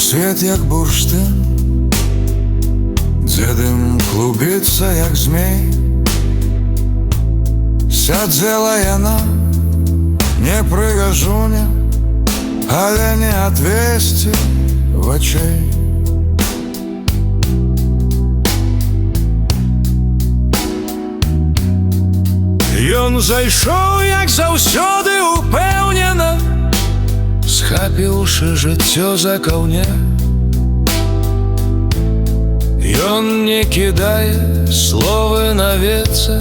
Свет як бурштин, дзе дым клубіцца як змей. Сядзела яна не пры газоне, але не адвесці вачэй. Ён зайшоў, як заўсёды, упэўнена, схапіўшы жыццё за каўне. Ён не кідае словы на ветцы,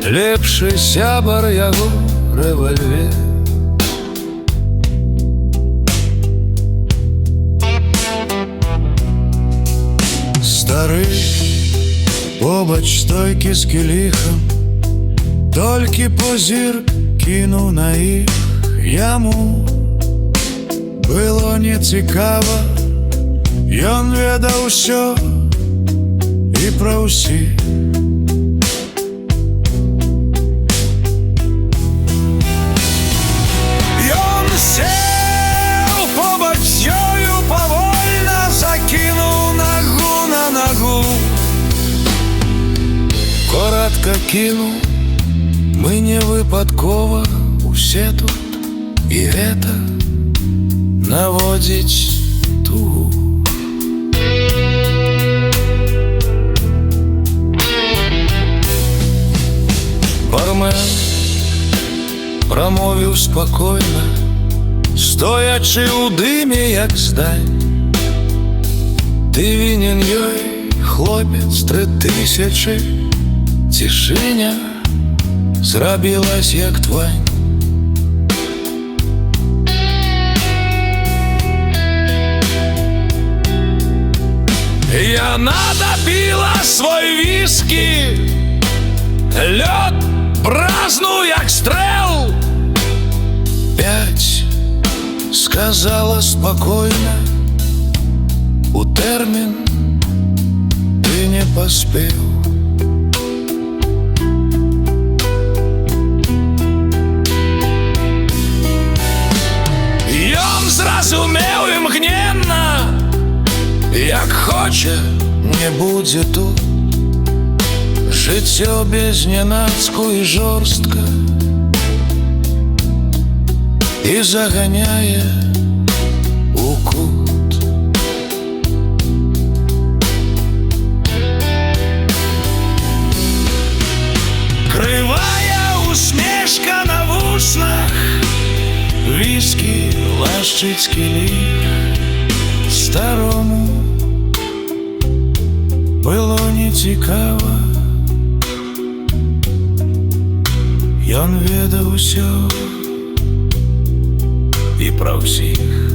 лепшы сябар яго рэвальвер. Стары побач стойкі з кіліхам, толькі позір кінуў на іх. Яму было нецікава, ён ведаў усё і пра ўсіх. Ён сеў побач з ёю, павольна закінуў нагу на нагу. Коротка кінуў: мы не выпадкова усе тут, і гэта наводзіць тугу. Бармен прамовіў спакойна, стоячы ў дыме як здань: ты вінен ёй, хлопец, 3000. Цішыня зрабілась як твань. Яна дапіла свой віскі, лёд празнуў як стрэл. 5, сказала спакойна, у тэрмін ты не паспеў. Зразумеў імгненна, як хоча, не будзе тут. Жыццё без нянацку і жорстка, і заганяе у кут. Крывая усмешка на вуснах, віскі лашчыць кіліх. Старому было нецікава, ён ведаў усё і пра ўсіх.